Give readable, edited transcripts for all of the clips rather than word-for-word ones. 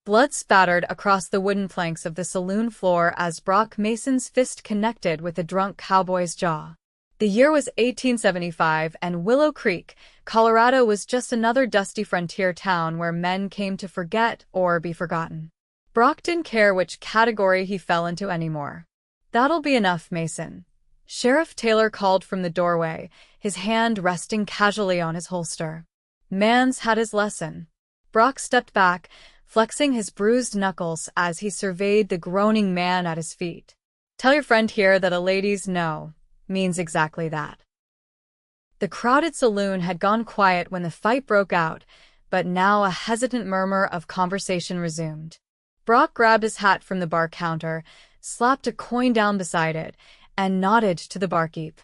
Blood spattered across the wooden planks of the saloon floor as Brock Mason's fist connected with the drunk cowboy's jaw. The year was 1875, and Willow Creek, Colorado was just another dusty frontier town where men came to forget or be forgotten. Brock didn't care which category he fell into anymore. "That'll be enough, Mason." Sheriff Taylor called from the doorway, his hand resting casually on his holster. "Man's had his lesson." Brock stepped back, flexing his bruised knuckles as he surveyed the groaning man at his feet. "Tell your friend here that a lady's no means exactly that." The crowded saloon had gone quiet when the fight broke out, but now a hesitant murmur of conversation resumed. Brock grabbed his hat from the bar counter, slapped a coin down beside it, and nodded to the barkeep.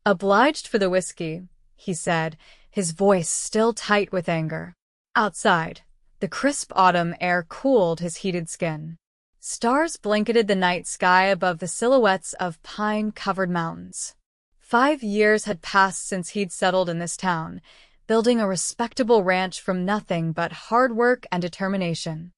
"Obliged for the whiskey," he said, his voice still tight with anger. Outside, the crisp autumn air cooled his heated skin. Stars blanketed the night sky above the silhouettes of pine-covered mountains. 5 years had passed since he'd settled in this town, building a respectable ranch from nothing but hard work and determination.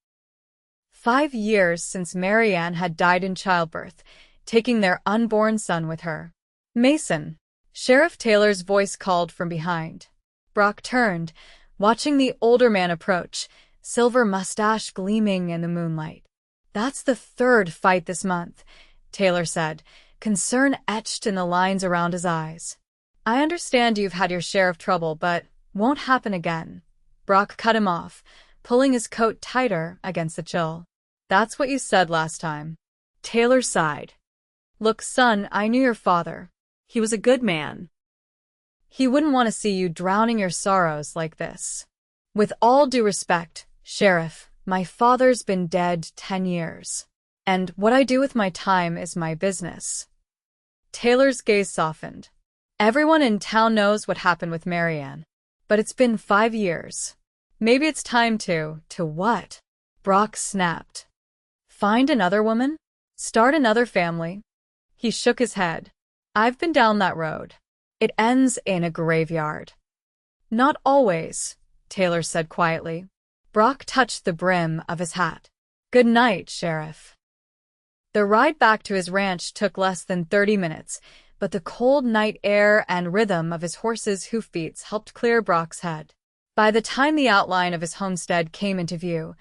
5 years since Marianne had died in childbirth, taking their unborn son with her. "Mason," Sheriff Taylor's voice called from behind. Brock turned, watching the older man approach, silver mustache gleaming in the moonlight. "That's the 3rd fight this month," Taylor said, concern etched in the lines around his eyes. "I understand you've had your share of trouble, but won't happen again." Brock cut him off, pulling his coat tighter against the chill. "That's what you said last time." Taylor sighed. "Look, son, I knew your father. He was a good man. He wouldn't want to see you drowning your sorrows like this. With all due respect, Sheriff, my father's been dead 10 years. And what I do with my time is my business." Taylor's gaze softened. "Everyone in town knows what happened with Marianne. But it's been 5 years. Maybe it's time to what?" Brock snapped. "Find another woman? Start another family?" He shook his head. "I've been down that road. It ends in a graveyard." "Not always," Taylor said quietly. Brock touched the brim of his hat. "Good night, Sheriff." The ride back to his ranch took less than 30 minutes, but the cold night air and rhythm of his horse's hoofbeats helped clear Brock's head. By the time the outline of his homestead came into view,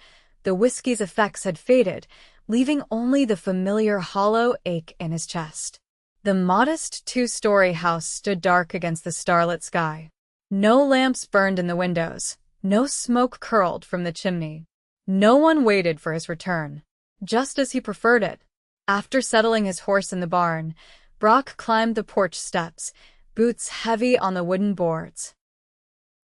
the whiskey's effects had faded, leaving only the familiar hollow ache in his chest. The modest 2-story house stood dark against the starlit sky. No lamps burned in the windows, no smoke curled from the chimney. No one waited for his return, just as he preferred it. After settling his horse in the barn, Brock climbed the porch steps, boots heavy on the wooden boards.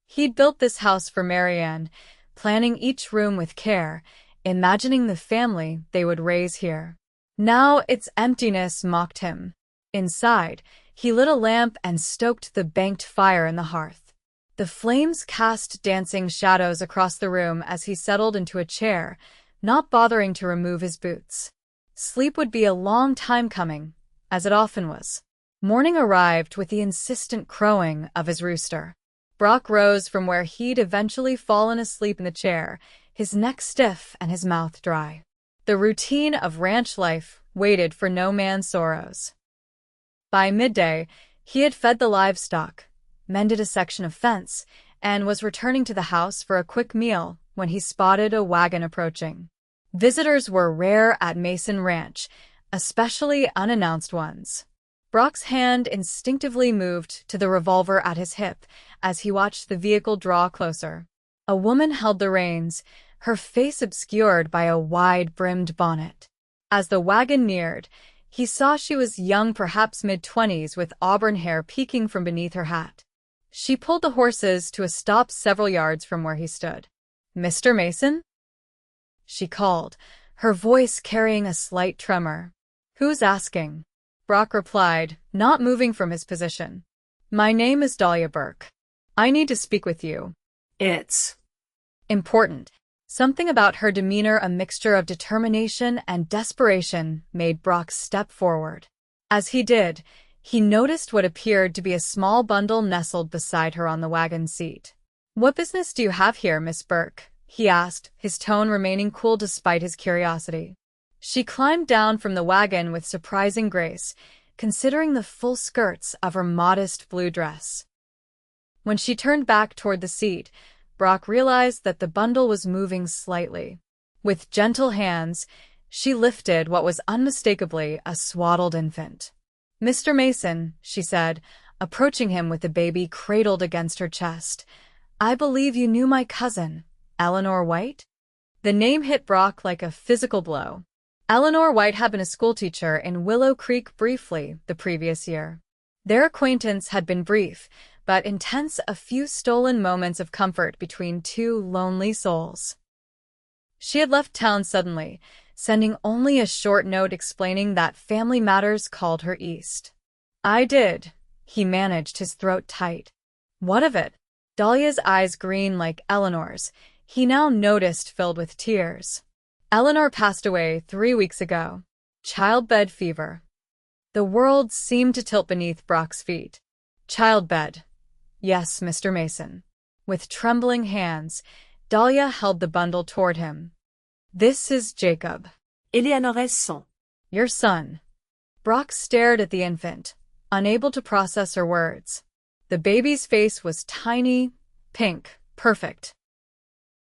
He'd built this house for Marianne, planning each room with care, imagining the family they would raise here. Now its emptiness mocked him. Inside, he lit a lamp and stoked the banked fire in the hearth. The flames cast dancing shadows across the room as he settled into a chair, not bothering to remove his boots. Sleep would be a long time coming, as it often was. Morning arrived with the insistent crowing of his rooster. Brock rose from where he'd eventually fallen asleep in the chair, his neck stiff and his mouth dry. The routine of ranch life waited for no man's sorrows. By midday, he had fed the livestock, mended a section of fence, and was returning to the house for a quick meal when he spotted a wagon approaching. Visitors were rare at Mason Ranch, especially unannounced ones. Brock's hand instinctively moved to the revolver at his hip as he watched the vehicle draw closer. A woman held the reins, her face obscured by a wide-brimmed bonnet. As the wagon neared, he saw she was young, perhaps mid-20s, with auburn hair peeking from beneath her hat. She pulled the horses to a stop several yards from where he stood. "Mr. Mason?" she called, her voice carrying a slight tremor. "Who's asking?" Brock replied, not moving from his position. "My name is Dahlia Burke. I need to speak with you. It's important." Something about her demeanor, a mixture of determination and desperation, made Brock step forward. As he did, he noticed what appeared to be a small bundle nestled beside her on the wagon seat. "What business do you have here, Miss Burke?" he asked, his tone remaining cool despite his curiosity. She climbed down from the wagon with surprising grace, considering the full skirts of her modest blue dress. When she turned back toward the seat, Brock realized that the bundle was moving slightly. With gentle hands, she lifted what was unmistakably a swaddled infant. "Mr. Mason," she said, approaching him with the baby cradled against her chest, "I believe you knew my cousin, Eleanor White?" The name hit Brock like a physical blow. Eleanor White had been a schoolteacher in Willow Creek briefly the previous year. Their acquaintance had been brief, but intense, a few stolen moments of comfort between two lonely souls. She had left town suddenly, sending only a short note explaining that family matters called her east. "I did." He managed his throat tight. "What of it?" Dahlia's eyes, green like Eleanor's, he now noticed filled with tears. "Eleanor passed away 3 weeks ago. Childbed fever." The world seemed to tilt beneath Brock's feet. "Childbed. Yes, Mr. Mason." With trembling hands, Dahlia held the bundle toward him. "This is Jacob. Eleanor's son." Your son." Brock stared at the infant, unable to process her words. The baby's face was tiny, pink, perfect.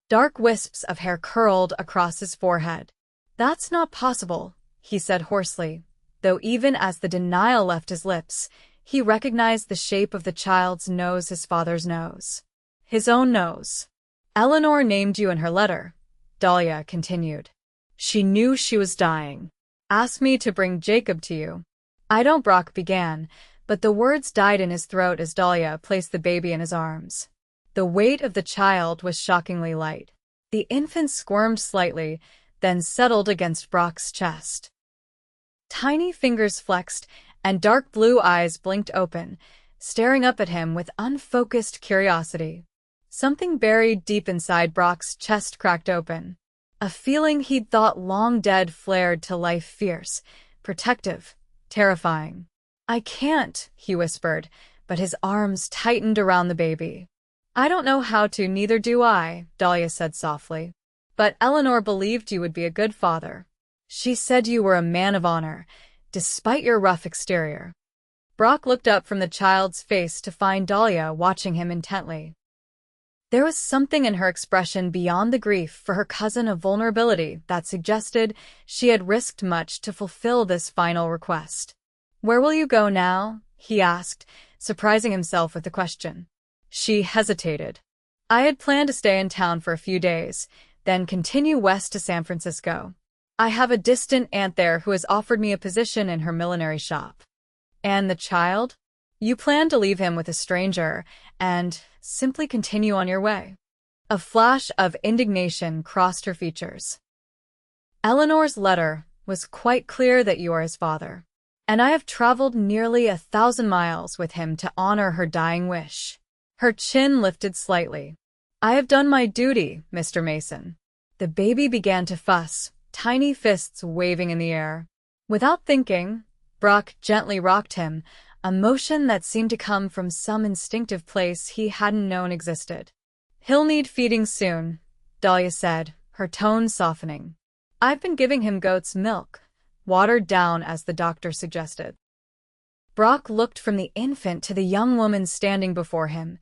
Dark wisps of hair curled across his forehead. "That's not possible," he said hoarsely, though even as the denial left his lips, he recognized the shape of the child's nose, his father's nose. His own nose. "Eleanor named you in her letter," Dahlia continued. "She knew she was dying. Asked me to bring Jacob to you." "I don't," Brock began, but the words died in his throat as Dahlia placed the baby in his arms. The weight of the child was shockingly light. The infant squirmed slightly, then settled against Brock's chest. Tiny fingers flexed, and dark blue eyes blinked open, staring up at him with unfocused curiosity. Something buried deep inside Brock's chest cracked open. A feeling he'd thought long dead flared to life, fierce, protective, terrifying. "I can't," he whispered, but his arms tightened around the baby. "I don't know how to, neither do I," Dahlia said softly. "But Eleanor believed you would be a good father. She said you were a man of honor, despite your rough exterior." Brock looked up from the child's face to find Dahlia watching him intently. There was something in her expression beyond the grief for her cousin, a vulnerability that suggested she had risked much to fulfill this final request. "Where will you go now?" he asked, surprising himself with the question. She hesitated. "I had planned to stay in town for a few days, then continue west to San Francisco. I have a distant aunt there who has offered me a position in her millinery shop." "And the child?" "You plan to leave him with a stranger and simply continue on your way." A flash of indignation crossed her features. "Eleanor's letter was quite clear that you are his father, and I have traveled nearly 1,000 miles with him to honor her dying wish." Her chin lifted slightly. "I have done my duty, Mr. Mason." The baby began to fuss, tiny fists waving in the air. Without thinking, Brock gently rocked him, a motion that seemed to come from some instinctive place he hadn't known existed. "He'll need feeding soon," Dahlia said, her tone softening. "I've been giving him goat's milk, watered down as the doctor suggested." Brock looked from the infant to the young woman standing before him,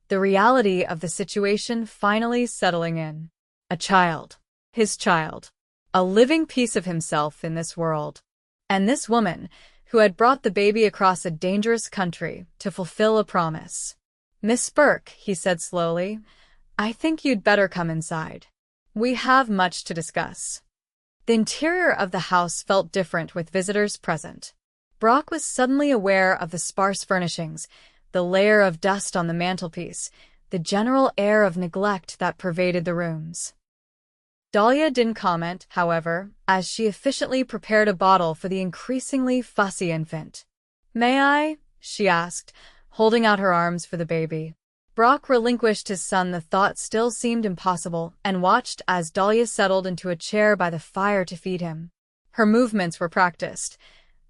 the reality of the situation finally settling in. A child. His child. A living piece of himself in this world. And this woman, who had brought the baby across a dangerous country to fulfill a promise. "Miss Burke," he said slowly, "I think you'd better come inside. We have much to discuss." The interior of the house felt different with visitors present. Brock was suddenly aware of the sparse furnishings, the layer of dust on the mantelpiece, the general air of neglect that pervaded the rooms. Dahlia didn't comment, however, as she efficiently prepared a bottle for the increasingly fussy infant. "May I?" she asked, holding out her arms for the baby. Brock relinquished his son. The thought still seemed impossible, and watched as Dahlia settled into a chair by the fire to feed him. Her movements were practiced,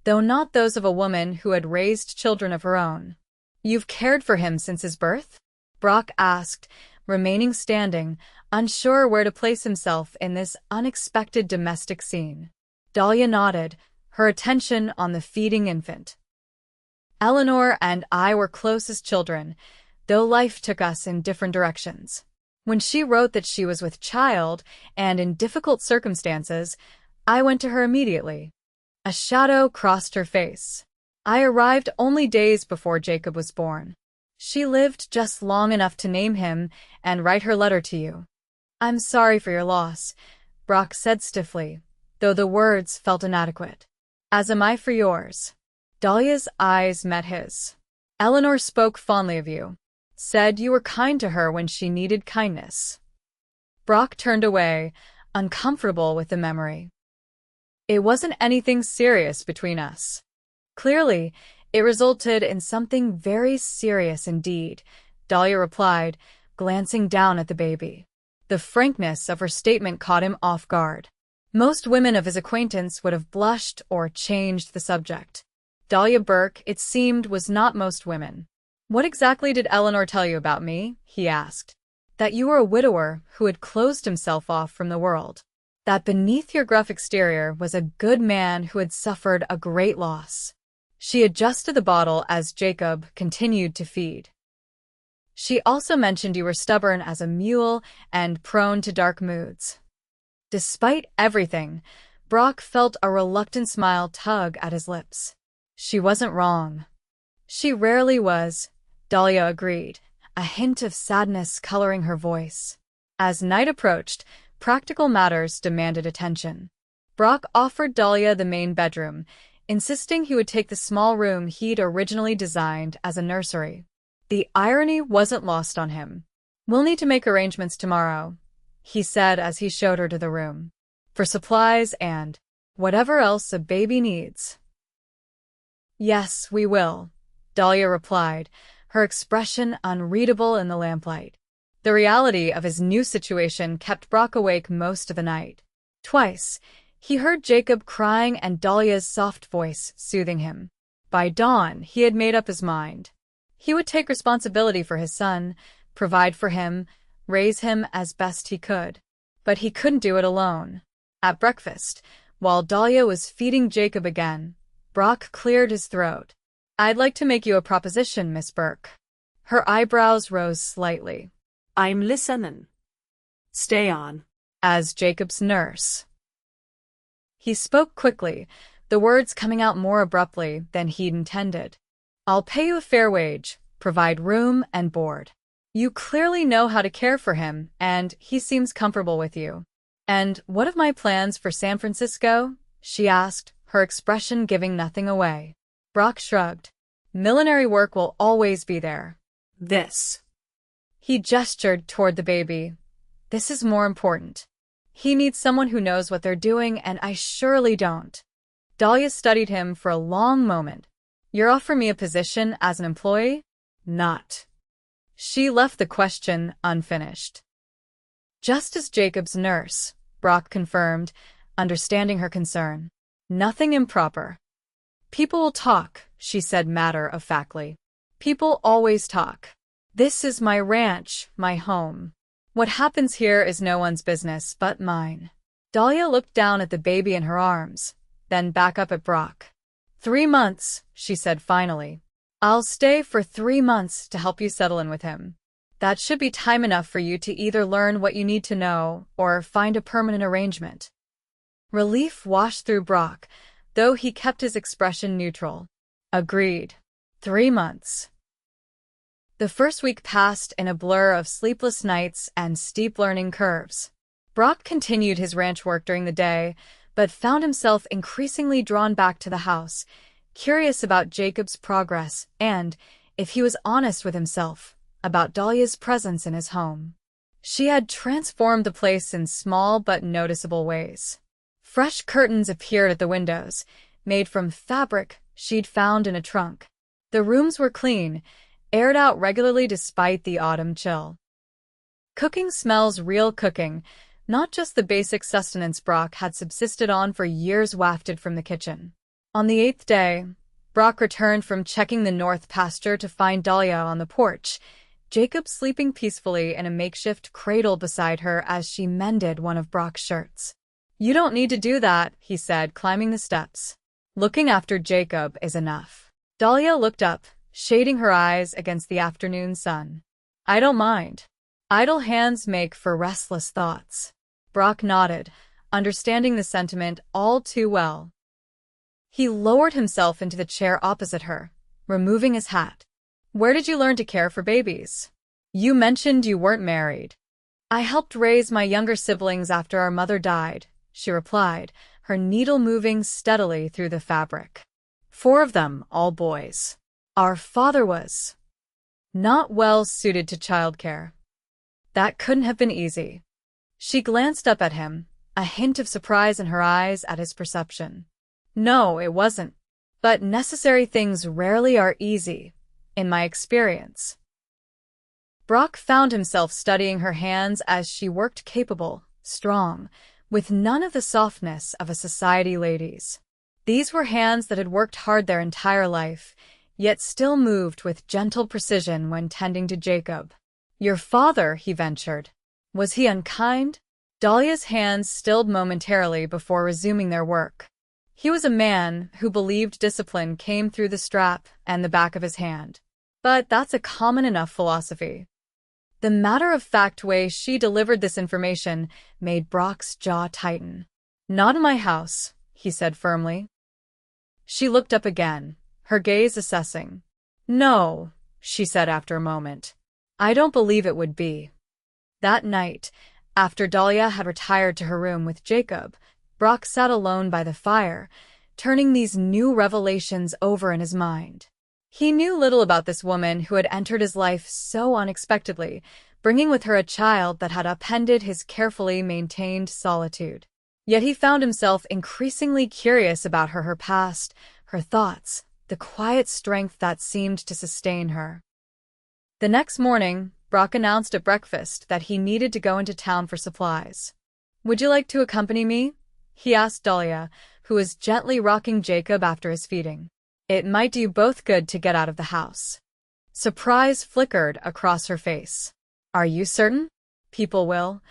though not those of a woman who had raised children of her own. "You've cared for him since his birth?" Brock asked, remaining standing, unsure where to place himself in this unexpected domestic scene. Dahlia nodded, her attention on the feeding infant. Eleanor and I were close as children, though life took us in different directions. When she wrote that she was with child and in difficult circumstances, I went to her immediately. A shadow crossed her face. I arrived only days before Jacob was born. She lived just long enough to name him and write her letter to you. I'm sorry for your loss, Brock said stiffly, though the words felt inadequate. As am I for yours. Dahlia's eyes met his. Eleanor spoke fondly of you, said you were kind to her when she needed kindness. Brock turned away, uncomfortable with the memory. It wasn't anything serious between us. Clearly, it resulted in something very serious indeed, Dahlia replied, glancing down at the baby. The frankness of her statement caught him off guard. Most women of his acquaintance would have blushed or changed the subject. Dahlia Burke, it seemed, was not most women. What exactly did Eleanor tell you about me? He asked. That you were a widower who had closed himself off from the world. That beneath your gruff exterior was a good man who had suffered a great loss. She adjusted the bottle as Jacob continued to feed. She also mentioned you were stubborn as a mule and prone to dark moods. Despite everything, Brock felt a reluctant smile tug at his lips. She wasn't wrong. She rarely was, Dahlia agreed, a hint of sadness coloring her voice. As night approached, practical matters demanded attention. Brock offered Dahlia the main bedroom, insisting he would take the small room he'd originally designed as a nursery. The irony wasn't lost on him. We'll need to make arrangements tomorrow, he said as he showed her to the room. For supplies and whatever else a baby needs. Yes, we will, Dahlia replied, her expression unreadable in the lamplight. The reality of his new situation kept Brock awake most of the night. Twice, he heard Jacob crying and Dahlia's soft voice soothing him. By dawn, he had made up his mind. He would take responsibility for his son, provide for him, raise him as best he could. But he couldn't do it alone. At breakfast, while Dahlia was feeding Jacob again, Brock cleared his throat. I'd like to make you a proposition, Miss Burke. Her eyebrows rose slightly. I'm listening. Stay on. As Jacob's nurse. He spoke quickly, the words coming out more abruptly than he'd intended. I'll pay you a fair wage, provide room and board. You clearly know how to care for him, and he seems comfortable with you. And what of my plans for San Francisco? She asked, her expression giving nothing away. Brock shrugged. Millinery work will always be there. This. He gestured toward the baby. This is more important. He needs someone who knows what they're doing, and I surely don't. Dahlia studied him for a long moment. You're offering me a position as an employee? Not. She left the question unfinished. Just as Jacob's nurse, Brock confirmed, understanding her concern. Nothing improper. People will talk, she said matter-of-factly. People always talk. This is my ranch, my home. What happens here is no one's business but mine. Dahlia looked down at the baby in her arms, then back up at Brock. 3 months, she said finally. I'll stay for 3 months to help you settle in with him. That should be time enough for you to either learn what you need to know or find a permanent arrangement. Relief washed through Brock, though he kept his expression neutral. Agreed. 3 months. The first week passed in a blur of sleepless nights and steep learning curves. Brock continued his ranch work during the day, but found himself increasingly drawn back to the house, curious about Jacob's progress and, if he was honest with himself, about Dahlia's presence in his home. She had transformed the place in small but noticeable ways. Fresh curtains appeared at the windows, made from fabric she'd found in a trunk. The rooms were clean, aired out regularly despite the autumn chill. Cooking smells real cooking, not just the basic sustenance Brock had subsisted on for years wafted from the kitchen. On the 8th day, Brock returned from checking the north pasture to find Dahlia on the porch, Jacob sleeping peacefully in a makeshift cradle beside her as she mended one of Brock's shirts. "You don't need to do that," he said, climbing the steps. "Looking after Jacob is enough." Dahlia looked up, shading her eyes against the afternoon sun. "I don't mind. Idle hands make for restless thoughts." Brock nodded, understanding the sentiment all too well. He lowered himself into the chair opposite her, removing his hat. "Where did you learn to care for babies? You mentioned you weren't married." "I helped raise my younger siblings after our mother died," she replied, her needle moving steadily through the fabric. "4 of them, all boys. Our father was not well suited to childcare." That couldn't have been easy. She glanced up at him, a hint of surprise in her eyes at his perception. "No, it wasn't. But necessary things rarely are easy, in my experience." Brock found himself studying her hands as she worked, capable, strong, with none of the softness of a society lady's. These were hands that had worked hard their entire life, yet still moved with gentle precision when tending to Jacob. "Your father," he ventured. "Was he unkind?" Dahlia's hands stilled momentarily before resuming their work. "He was a man who believed discipline came through the strap and the back of his hand. But that's a common enough philosophy." The matter-of-fact way she delivered this information made Brock's jaw tighten. "Not in my house," he said firmly. She looked up again, her gaze assessing. "No," she said after a moment. "I don't believe it would be." That night, after Dahlia had retired to her room with Jacob, Brock sat alone by the fire, turning these new revelations over in his mind. He knew little about this woman who had entered his life so unexpectedly, bringing with her a child that had upended his carefully maintained solitude. Yet he found himself increasingly curious about her past, her thoughts, the quiet strength that seemed to sustain her. The next morning, Brock announced at breakfast that he needed to go into town for supplies. "Would you like to accompany me?" he asked Dahlia, who was gently rocking Jacob after his feeding. "It might do you both good to get out of the house." Surprise flickered across her face. "Are you certain?" "People will.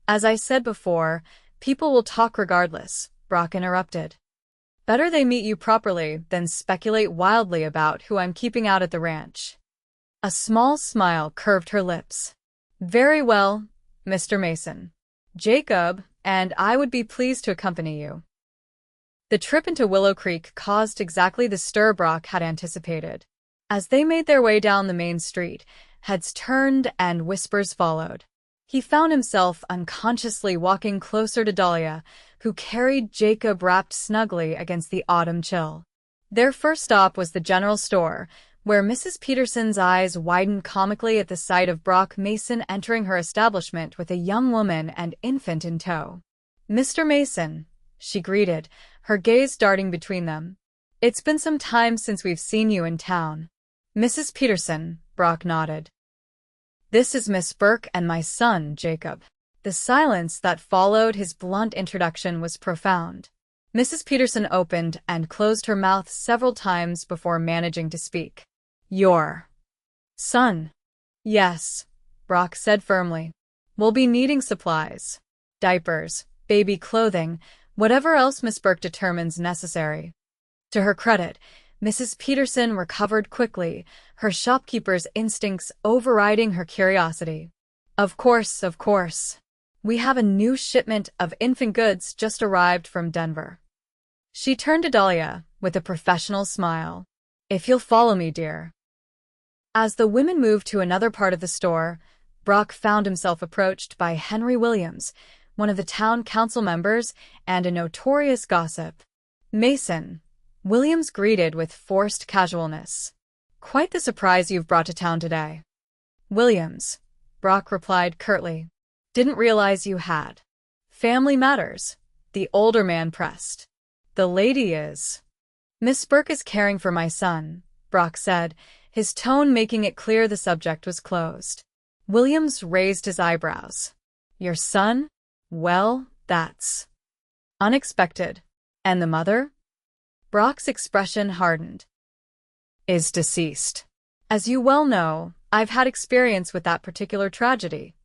As I said before, people will talk regardless," Brock interrupted. "Better they meet you properly than speculate wildly about who I'm keeping out at the ranch." A small smile curved her lips. "Very well, Mr. Mason. Jacob and I would be pleased to accompany you." The trip into Willow Creek caused exactly the stir Brock had anticipated. As they made their way down the main street, heads turned and whispers followed. He found himself unconsciously walking closer to Dahlia, who carried Jacob wrapped snugly against the autumn chill. Their first stop was the general store, where Mrs. Peterson's eyes widened comically at the sight of Brock Mason entering her establishment with a young woman and infant in tow. "Mr. Mason," she greeted, her gaze darting between them. "It's been some time since we've seen you in town." "Mrs. Peterson," Brock nodded. "This is Miss Burke and my son, Jacob." The silence that followed his blunt introduction was profound. Mrs. Peterson opened and closed her mouth several times before managing to speak. "Your son?" "Yes," Brock said firmly. "We'll be needing supplies. Diapers, baby clothing, whatever else Miss Burke determines necessary." To her credit, Mrs. Peterson recovered quickly, her shopkeeper's instincts overriding her curiosity. Of course. We have a new shipment of infant goods just arrived from Denver." She turned to Dahlia with a professional smile. "If you'll follow me, dear." As the women moved to another part of the store, Brock found himself approached by Henry Williams, one of the town council members and a notorious gossip. "Mason," Williams greeted with forced casualness. "Quite the surprise you've brought to town today." "Williams," Brock replied curtly. "Didn't realize you had." "Family matters," the older man pressed. "The lady is." "Miss Burke is caring for my son," Brock said, his tone making it clear the subject was closed. Williams raised his eyebrows. "Your son? Well, that's unexpected. And the mother?" Brock's expression hardened. "Is deceased. As you well know, I've had experience with that particular tragedy.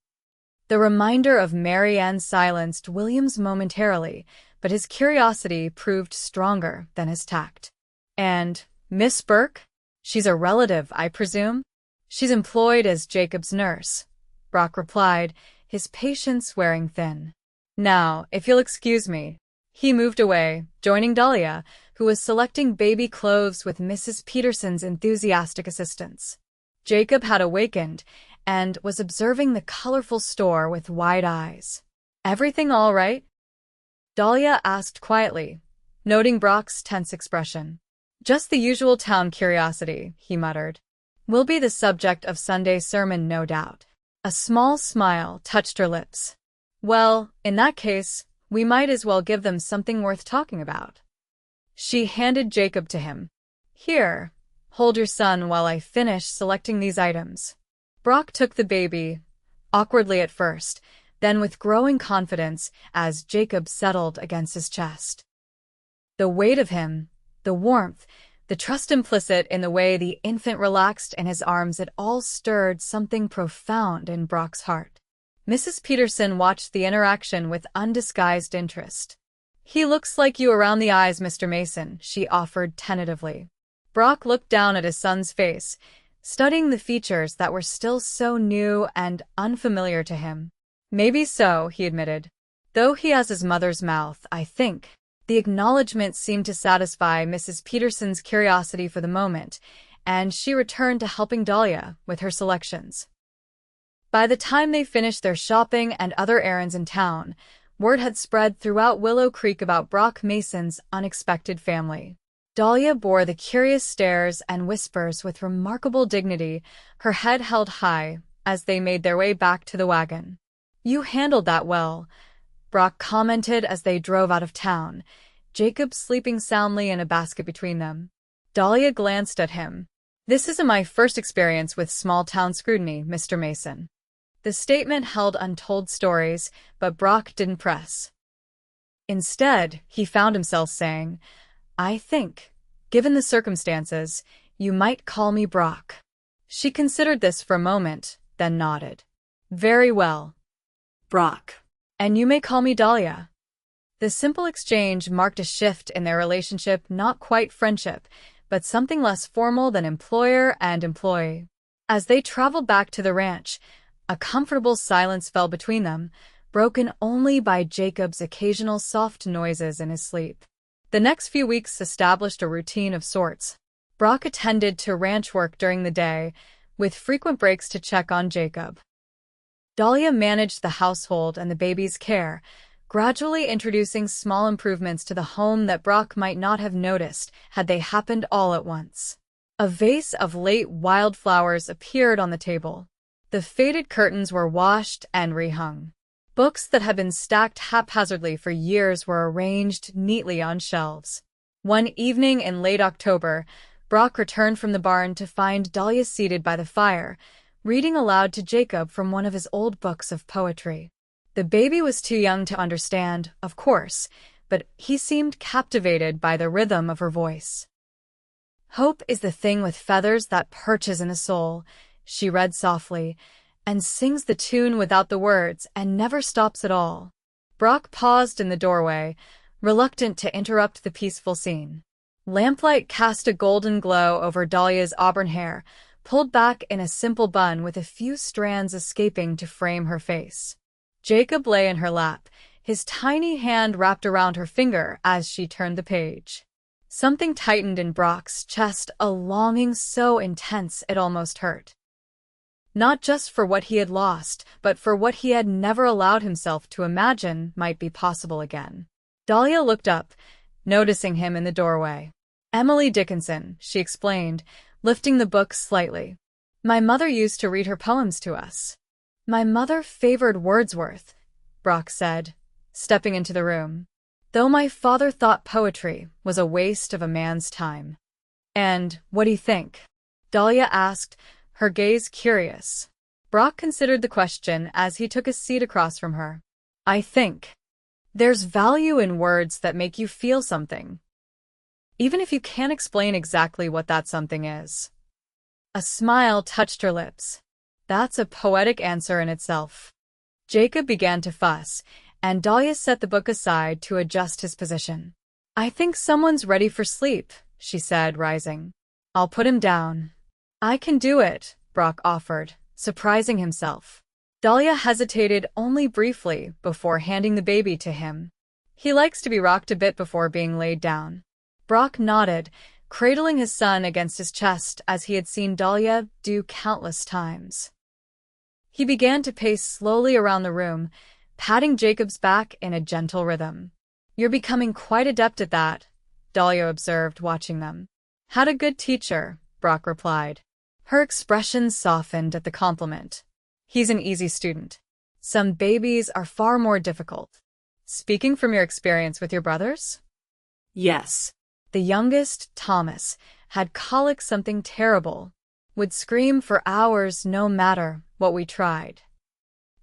The reminder of Mary Ann silenced Williams momentarily, but his curiosity proved stronger than his tact. And Miss Burke? She's a relative, I presume? She's employed as Jacob's nurse, Brock replied, his patience wearing thin. Now, if you'll excuse me. He moved away, joining Dahlia, who was selecting baby clothes with Mrs. Peterson's enthusiastic assistance. Jacob had awakened and was observing the colorful store with wide eyes. Everything all right? Dahlia asked quietly, noting Brock's tense expression. Just the usual town curiosity, he muttered. Will be the subject of Sunday's sermon, no doubt. A small smile touched her lips. Well, in that case, we might as well give them something worth talking about. She handed Jacob to him. Here, hold your son while I finish selecting these items. Brock took the baby, awkwardly at first, then with growing confidence as Jacob settled against his chest. The weight of him, the warmth, the trust implicit in the way the infant relaxed in his arms, it all stirred something profound in Brock's heart. Mrs. Peterson watched the interaction with undisguised interest. He looks like you around the eyes, Mr. Mason, she offered tentatively. Brock looked down at his son's face, studying the features that were still so new and unfamiliar to him. Maybe so, he admitted. Though he has his mother's mouth, I think. The acknowledgement seemed to satisfy Mrs. Peterson's curiosity for the moment, and she returned to helping Dahlia with her selections. By the time they finished their shopping and other errands in town, word had spread throughout Willow Creek about Brock Mason's unexpected family. Dahlia bore the curious stares and whispers with remarkable dignity, her head held high as they made their way back to the wagon. You handled that well, Brock commented as they drove out of town, Jacob sleeping soundly in a basket between them. Dahlia glanced at him. This isn't my first experience with small-town scrutiny, Mr. Mason. The statement held untold stories, but Brock didn't press. Instead, he found himself saying, I think, given the circumstances, you might call me Brock. She considered this for a moment, then nodded. Very well. Brock. And you may call me Dahlia. The simple exchange marked a shift in their relationship, not quite friendship, but something less formal than employer and employee. As they traveled back to the ranch, a comfortable silence fell between them, broken only by Jacob's occasional soft noises in his sleep. The next few weeks established a routine of sorts. Brock attended to ranch work during the day, with frequent breaks to check on Jacob. Dahlia managed the household and the baby's care, gradually introducing small improvements to the home that Brock might not have noticed had they happened all at once. A vase of late wildflowers appeared on the table. The faded curtains were washed and rehung. Books that had been stacked haphazardly for years were arranged neatly on shelves. One evening in late October, Brock returned from the barn to find Dahlia seated by the fire, reading aloud to Jacob from one of his old books of poetry. The baby was too young to understand, of course, but he seemed captivated by the rhythm of her voice. Hope is the thing with feathers that perches in a soul, she read softly, and sings the tune without the words and never stops at all. Brock paused in the doorway, reluctant to interrupt the peaceful scene. Lamplight cast a golden glow over Dahlia's auburn hair, pulled back in a simple bun with a few strands escaping to frame her face. Jacob lay in her lap, his tiny hand wrapped around her finger as she turned the page. Something tightened in Brock's chest, a longing so intense it almost hurt. Not just for what he had lost, but for what he had never allowed himself to imagine might be possible again. Dahlia looked up, noticing him in the doorway. Emily Dickinson, she explained, lifting the book slightly. My mother used to read her poems to us. My mother favored Wordsworth, Brock said, stepping into the room, though my father thought poetry was a waste of a man's time. And what do you think? Dahlia asked, her gaze curious. Brock considered the question as he took a seat across from her. I think there's value in words that make you feel something, even if you can't explain exactly what that something is. A smile touched her lips. That's a poetic answer in itself. Jacob began to fuss, and Dahlia set the book aside to adjust his position. I think someone's ready for sleep, she said, rising. I'll put him down. I can do it, Brock offered, surprising himself. Dahlia hesitated only briefly before handing the baby to him. He likes to be rocked a bit before being laid down. Brock nodded, cradling his son against his chest as he had seen Dahlia do countless times. He began to pace slowly around the room, patting Jacob's back in a gentle rhythm. You're becoming quite adept at that, Dahlia observed, watching them. Had a good teacher, Brock replied. Her expression softened at the compliment. He's an easy student. Some babies are far more difficult. Speaking from your experience with your brothers? Yes. The youngest, Thomas, had colic, something terrible. Would scream for hours no matter what we tried.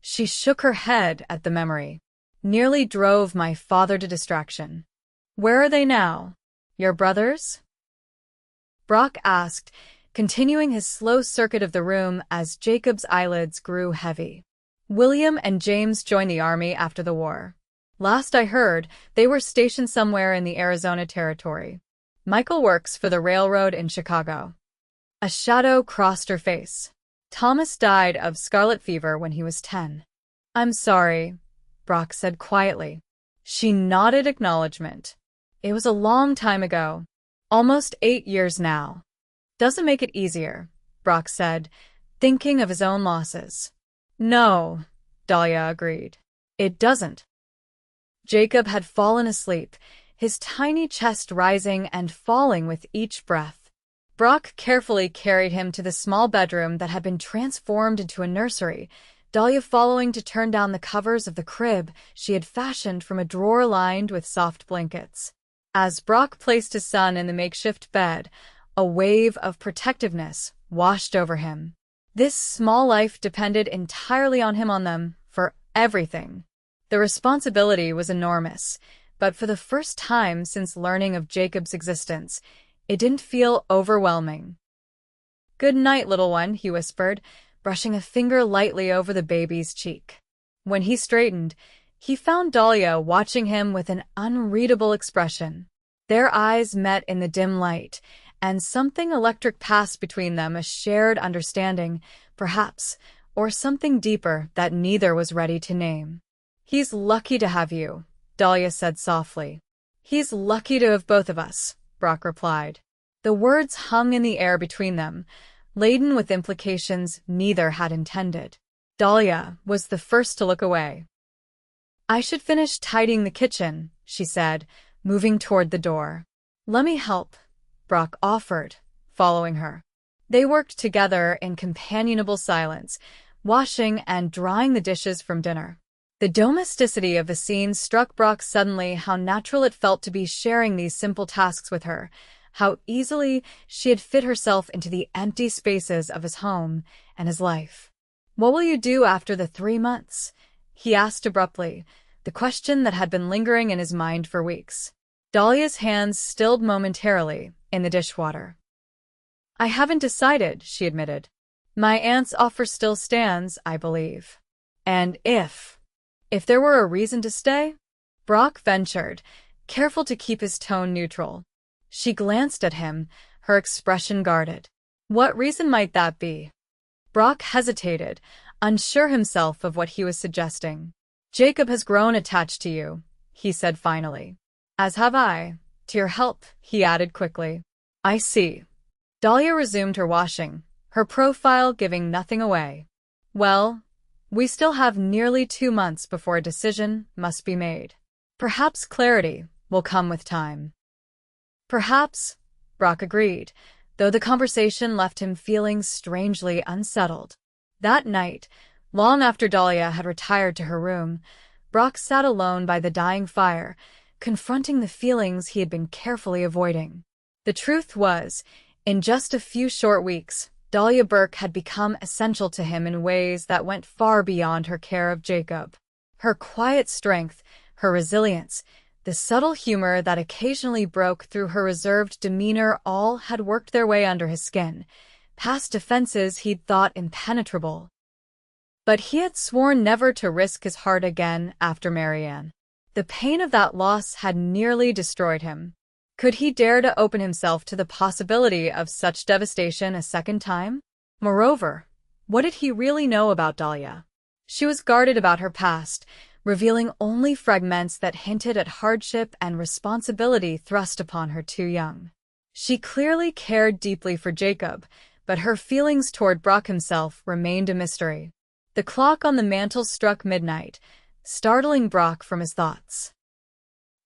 She shook her head at the memory. Nearly drove my father to distraction. Where are they now? Your brothers? Brock asked, continuing his slow circuit of the room as Jacob's eyelids grew heavy. William and James joined the army after the war. Last I heard, they were stationed somewhere in the Arizona Territory. Michael works for the railroad in Chicago. A shadow crossed her face. Thomas died of scarlet fever when he was 10. I'm sorry, Brock said quietly. She nodded acknowledgement. It was a long time ago. Almost 8 years now. Doesn't make it easier, Brock said, thinking of his own losses. No, Dahlia agreed. It doesn't. Jacob had fallen asleep, his tiny chest rising and falling with each breath. Brock carefully carried him to the small bedroom that had been transformed into a nursery, Dahlia following to turn down the covers of the crib she had fashioned from a drawer lined with soft blankets. As Brock placed his son in the makeshift bed, a wave of protectiveness washed over him. This small life depended entirely on him, on them, for everything. The responsibility was enormous, but for the first time since learning of Jacob's existence, it didn't feel overwhelming. Good night, little one, he whispered, brushing a finger lightly over the baby's cheek. When he straightened, he found Dahlia watching him with an unreadable expression. Their eyes met in the dim light, and something electric passed between them, a shared understanding, perhaps, or something deeper that neither was ready to name. He's lucky to have you, Dahlia said softly. He's lucky to have both of us, Brock replied. The words hung in the air between them, laden with implications neither had intended. Dahlia was the first to look away. I should finish tidying the kitchen, she said, moving toward the door. Let me help, Brock offered, following her. They worked together in companionable silence, washing and drying the dishes from dinner. The domesticity of the scene struck Brock suddenly, how natural it felt to be sharing these simple tasks with her, how easily she had fit herself into the empty spaces of his home and his life. What will you do after the 3 months? He asked abruptly, the question that had been lingering in his mind for weeks. Dahlia's hands stilled momentarily in the dishwater. I haven't decided, she admitted. My aunt's offer still stands, I believe. And if there were a reason to stay? Brock ventured, careful to keep his tone neutral. She glanced at him, her expression guarded. What reason might that be? Brock hesitated, unsure himself of what he was suggesting. Jacob has grown attached to you, he said finally. As have I. To your help, he added quickly. I see. Dahlia resumed her washing, her profile giving nothing away. Well, we still have nearly 2 months before a decision must be made. Perhaps clarity will come with time. Perhaps, Brock agreed, though the conversation left him feeling strangely unsettled. That night, long after Dahlia had retired to her room, Brock sat alone by the dying fire, confronting the feelings he had been carefully avoiding. The truth was, in just a few short weeks, Dahlia Burke had become essential to him in ways that went far beyond her care of Jacob. Her quiet strength, her resilience, the subtle humor that occasionally broke through her reserved demeanor all had worked their way under his skin, past defenses he'd thought impenetrable. But he had sworn never to risk his heart again after Marianne. The pain of that loss had nearly destroyed him. Could he dare to open himself to the possibility of such devastation a second time? Moreover, what did he really know about Dahlia? She was guarded about her past, revealing only fragments that hinted at hardship and responsibility thrust upon her too young. She clearly cared deeply for Jacob, but her feelings toward Brock himself remained a mystery. The clock on the mantel struck midnight, startling Brock from his thoughts.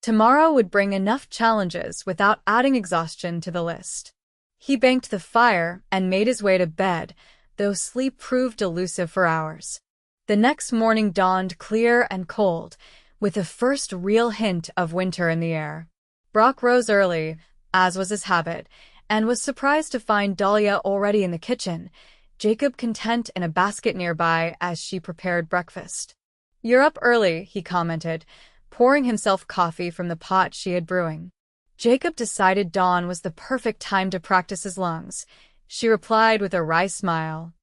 Tomorrow would bring enough challenges without adding exhaustion to the list. He banked the fire and made his way to bed, though sleep proved elusive for hours. The next morning dawned clear and cold, with the first real hint of winter in the air. Brock rose early, as was his habit, and was surprised to find Dahlia already in the kitchen, Jacob content in a basket nearby as she prepared breakfast. "You're up early," he commented, pouring himself coffee from the pot she had brewing. Jacob decided dawn was the perfect time to practice his lungs. She replied with a wry smile.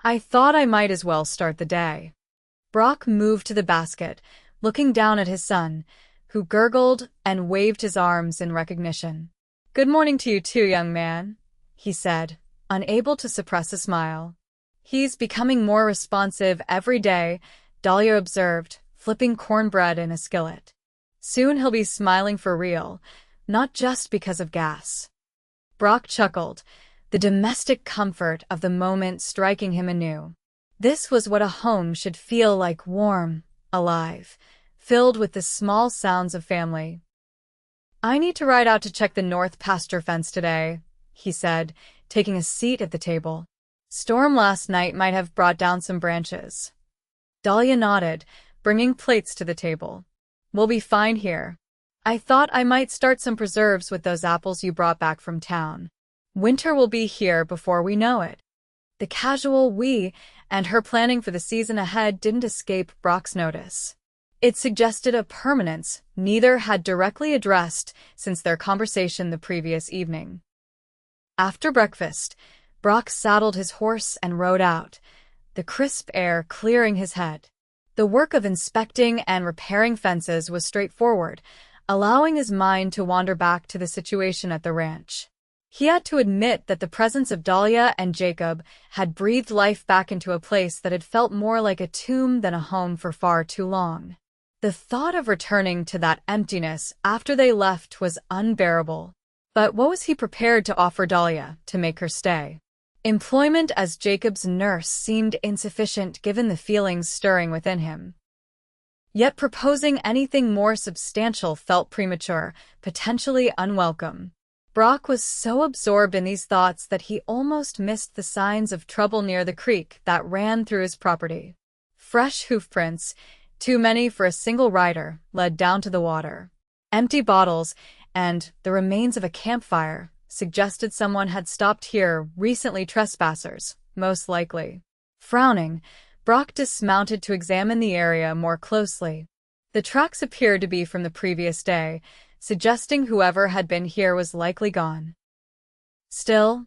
"I thought I might as well start the day." Brock moved to the basket, looking down at his son, who gurgled and waved his arms in recognition. "Good morning to you too, young man," he said, unable to suppress a smile. "He's becoming more responsive every day," Dahlia observed, flipping cornbread in a skillet. "Soon he'll be smiling for real, not just because of gas." Brock chuckled, the domestic comfort of the moment striking him anew. This was what a home should feel like: warm, alive, filled with the small sounds of family. "I need to ride out to check the north pasture fence today," he said, taking a seat at the table. "Storm last night might have brought down some branches." Dahlia nodded, bringing plates to the table. "We'll be fine here. I thought I might start some preserves with those apples you brought back from town. Winter will be here before we know it." The casual "we" and her planning for the season ahead didn't escape Brock's notice. It suggested a permanence neither had directly addressed since their conversation the previous evening. After breakfast, Brock saddled his horse and rode out, the crisp air clearing his head. The work of inspecting and repairing fences was straightforward, allowing his mind to wander back to the situation at the ranch. He had to admit that the presence of Dahlia and Jacob had breathed life back into a place that had felt more like a tomb than a home for far too long. The thought of returning to that emptiness after they left was unbearable. But what was he prepared to offer Dahlia to make her stay? Employment as Jacob's nurse seemed insufficient given the feelings stirring within him. Yet proposing anything more substantial felt premature, potentially unwelcome. Brock was so absorbed in these thoughts that he almost missed the signs of trouble near the creek that ran through his property. Fresh hoofprints, too many for a single rider, led down to the water. Empty bottles and the remains of a campfire suggested someone had stopped here recently. Trespassers, most likely. Frowning, Brock dismounted to examine the area more closely. The tracks appeared to be from the previous day, suggesting whoever had been here was likely gone. Still,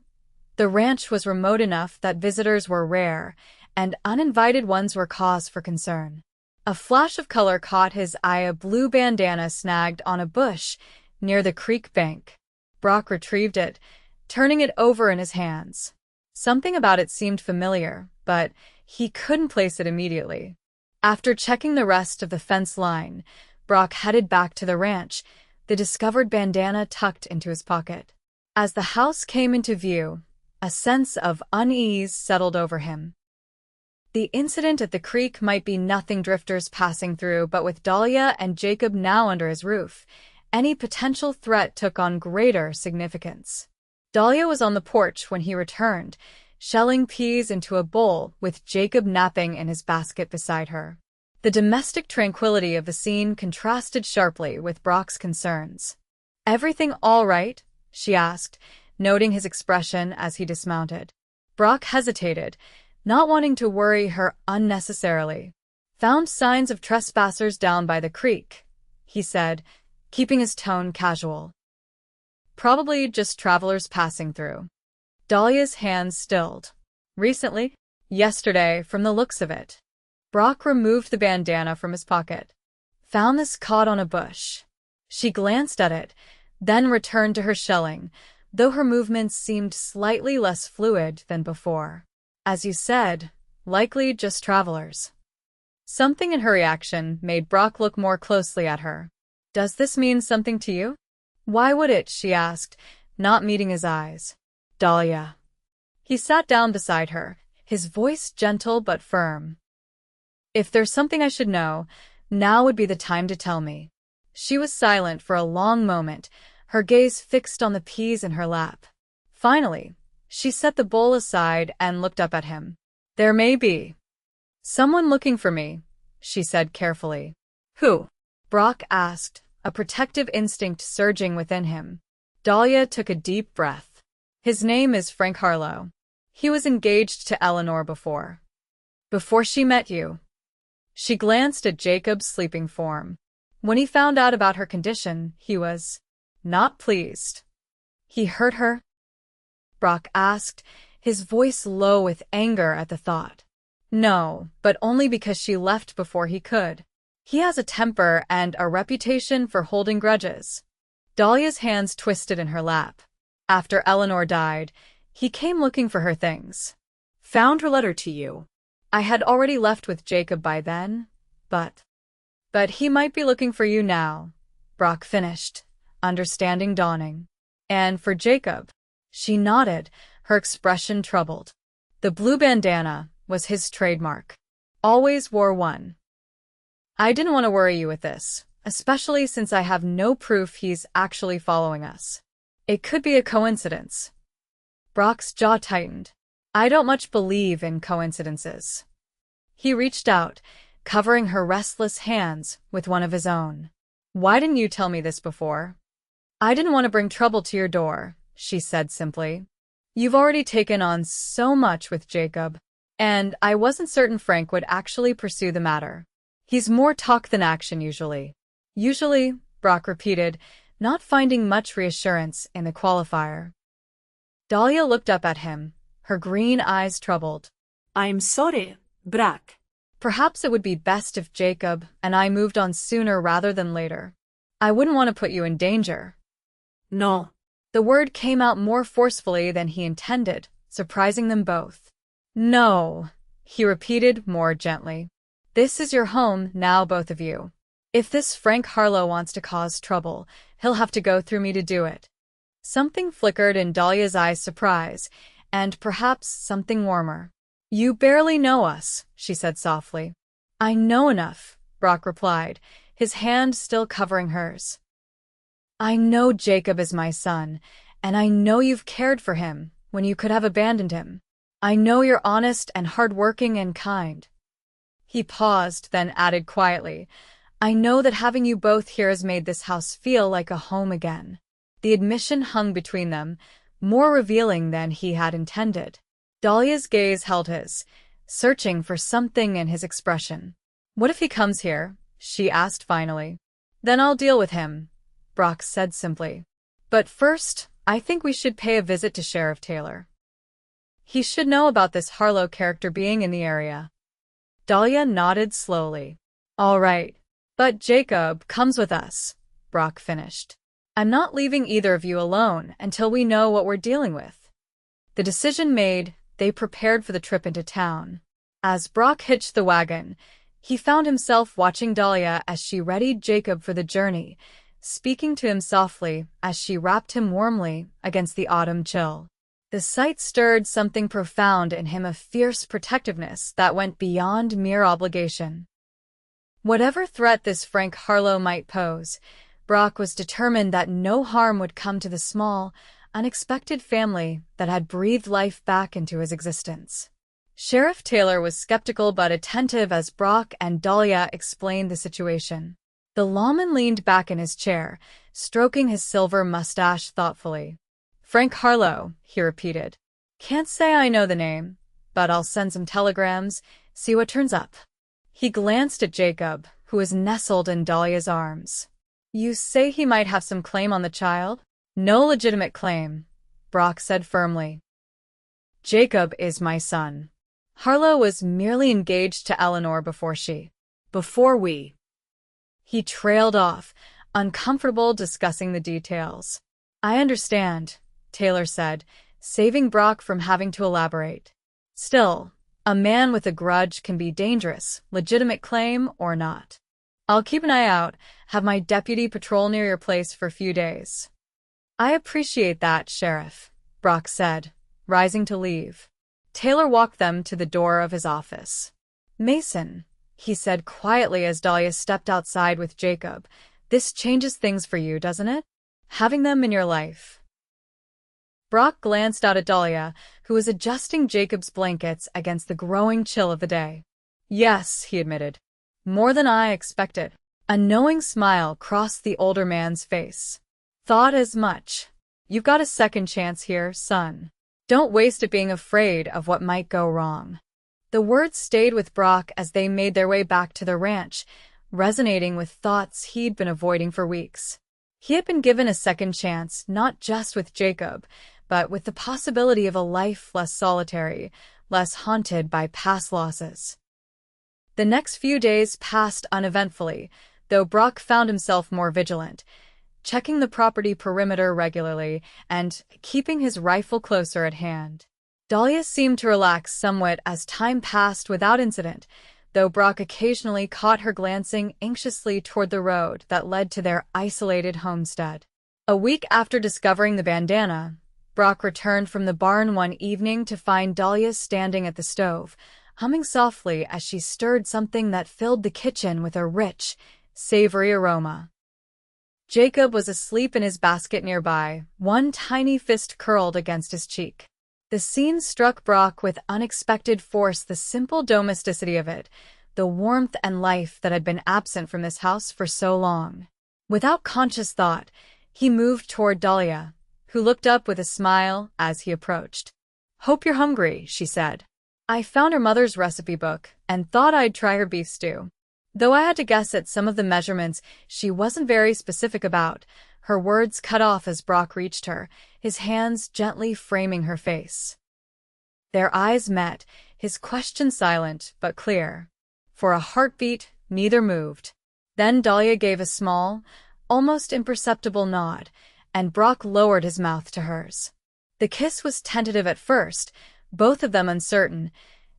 the ranch was remote enough that visitors were rare, and uninvited ones were cause for concern. A flash of color caught his eye: a blue bandana snagged on a bush near the creek bank. Brock retrieved it, turning it over in his hands. Something about it seemed familiar, but he couldn't place it immediately. After checking the rest of the fence line, Brock headed back to the ranch, the discovered bandana tucked into his pocket. As the house came into view, a sense of unease settled over him. The incident at the creek might be nothing, drifters passing through, but with Dahlia and Jacob now under his roof, any potential threat took on greater significance. Dahlia was on the porch when he returned, shelling peas into a bowl with Jacob napping in his basket beside her. The domestic tranquility of the scene contrasted sharply with Brock's concerns. "Everything all right?" she asked, noting his expression as he dismounted. Brock hesitated, not wanting to worry her unnecessarily. "Found signs of trespassers down by the creek," he said, keeping his tone casual. "Probably just travelers passing through." Dahlia's hands stilled. Recently? Yesterday, from the looks of it. Brock removed the bandana from his pocket. Found this caught on a bush. She glanced at it, then returned to her shelling, though her movements seemed slightly less fluid than before. As you said, likely just travelers. Something in her reaction made Brock look more closely at her. Does this mean something to you? Why would it? She asked, not meeting his eyes. Dahlia. He sat down beside her, his voice gentle but firm. If there's something I should know, now would be the time to tell me. She was silent for a long moment, her gaze fixed on the peas in her lap. Finally, she set the bowl aside and looked up at him. There may be someone looking for me, she said carefully. Who? Brock asked, a protective instinct surging within him. Dahlia took a deep breath. His name is Frank Harlow. He was engaged to Eleanor before she met you. She glanced at Jacob's sleeping form. When he found out about her condition, he was not pleased. He hurt her? Brock asked, his voice low with anger at the thought. No, but only because she left before he could. He has a temper and a reputation for holding grudges. Dahlia's hands twisted in her lap. After Eleanor died, he came looking for her things. Found her letter to you. I had already left with Jacob by then, but he might be looking for you now, Brock finished, understanding dawning. And for Jacob? She nodded, her expression troubled. The blue bandana was his trademark. Always wore one. I didn't want to worry you with this, especially since I have no proof he's actually following us. It could be a coincidence. Brock's jaw tightened. I don't much believe in coincidences. He reached out, covering her restless hands with one of his own. Why didn't you tell me this before? I didn't want to bring trouble to your door, she said simply. You've already taken on so much with Jacob, and I wasn't certain Frank would actually pursue the matter. He's more talk than action usually. Usually, Brock repeated, not finding much reassurance in the qualifier. Dahlia looked up at him, her green eyes troubled. I'm sorry, Brock. Perhaps it would be best if Jacob and I moved on sooner rather than later. I wouldn't want to put you in danger. No. The word came out more forcefully than he intended, surprising them both. No, he repeated more gently. This is your home now, both of you. If this Frank Harlow wants to cause trouble, he'll have to go through me to do it. Something flickered in Dahlia's eyes, surprise, and perhaps something warmer. You barely know us, she said softly. I know enough, Brock replied, his hand still covering hers. I know Jacob is my son, and I know you've cared for him when you could have abandoned him. I know you're honest and hardworking and kind. He paused, then added quietly, I know that having you both here has made this house feel like a home again. The admission hung between them, more revealing than he had intended. Dahlia's gaze held his, searching for something in his expression. What if he comes here? She asked finally. Then I'll deal with him, Brock said simply. But first, I think we should pay a visit to Sheriff Taylor. He should know about this Harlow character being in the area. Dahlia nodded slowly. All right. But Jacob comes with us, Brock finished. I'm not leaving either of you alone until we know what we're dealing with. The decision made, they prepared for the trip into town. As Brock hitched the wagon, he found himself watching Dahlia as she readied Jacob for the journey, speaking to him softly as she wrapped him warmly against the autumn chill. The sight stirred something profound in him, a fierce protectiveness that went beyond mere obligation. Whatever threat this Frank Harlow might pose, Brock was determined that no harm would come to the small, unexpected family that had breathed life back into his existence. Sheriff Taylor was skeptical but attentive as Brock and Dahlia explained the situation. The lawman leaned back in his chair, stroking his silver mustache thoughtfully. Frank Harlow, he repeated. Can't say I know the name, but I'll send some telegrams, see what turns up. He glanced at Jacob, who was nestled in Dahlia's arms. You say he might have some claim on the child? No legitimate claim, Brock said firmly. Jacob is my son. Harlow was merely engaged to Eleanor before we. He trailed off, uncomfortable discussing the details. I understand, Taylor said, saving Brock from having to elaborate. Still, a man with a grudge can be dangerous, legitimate claim or not. I'll keep an eye out, have my deputy patrol near your place for a few days. I appreciate that, Sheriff, Brock said, rising to leave. Taylor walked them to the door of his office. Mason, he said quietly as Dahlia stepped outside with Jacob, this changes things for you, doesn't it? Having them in your life. Brock glanced out at Dahlia, who was adjusting Jacob's blankets against the growing chill of the day. Yes, he admitted. More than I expected. A knowing smile crossed the older man's face. Thought as much. You've got a second chance here, son. Don't waste it being afraid of what might go wrong. The words stayed with Brock as they made their way back to the ranch, resonating with thoughts he'd been avoiding for weeks. He had been given a second chance, not just with Jacob, but with the possibility of a life less solitary, less haunted by past losses. The next few days passed uneventfully, though Brock found himself more vigilant, checking the property perimeter regularly and keeping his rifle closer at hand. Dahlia seemed to relax somewhat as time passed without incident, though Brock occasionally caught her glancing anxiously toward the road that led to their isolated homestead. A week after discovering the bandana, Brock returned from the barn one evening to find Dahlia standing at the stove, humming softly as she stirred something that filled the kitchen with a rich, savory aroma. Jacob was asleep in his basket nearby, one tiny fist curled against his cheek. The scene struck Brock with unexpected force, the simple domesticity of it, the warmth and life that had been absent from this house for so long. Without conscious thought, he moved toward Dahlia, who looked up with a smile as he approached. Hope you're hungry, she said. I found her mother's recipe book and thought I'd try her beef stew. Though I had to guess at some of the measurements she wasn't very specific about, her words cut off as Brock reached her, his hands gently framing her face. Their eyes met, his question silent but clear. For a heartbeat, neither moved. Then Dahlia gave a small, almost imperceptible nod, and Brock lowered his mouth to hers. The kiss was tentative at first, both of them uncertain,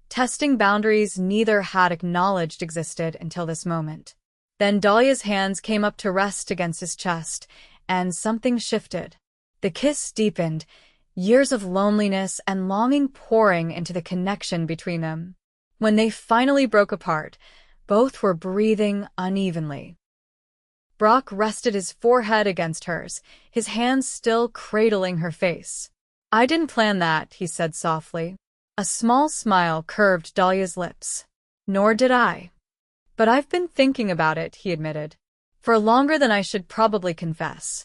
testing boundaries neither had acknowledged existed until this moment. Then Dahlia's hands came up to rest against his chest, and something shifted. The kiss deepened, years of loneliness and longing pouring into the connection between them. When they finally broke apart, both were breathing unevenly. Brock rested his forehead against hers, his hands still cradling her face. I didn't plan that, he said softly. A small smile curved Dahlia's lips. Nor did I. But I've been thinking about it, he admitted. For longer than I should probably confess.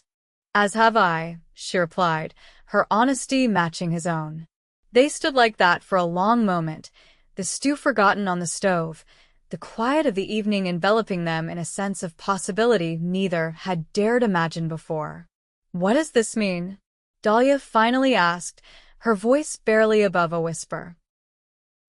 As have I, she replied, her honesty matching his own. They stood like that for a long moment, the stew forgotten on the stove, the quiet of the evening enveloping them in a sense of possibility neither had dared imagine before. What does this mean? Dahlia finally asked, her voice barely above a whisper.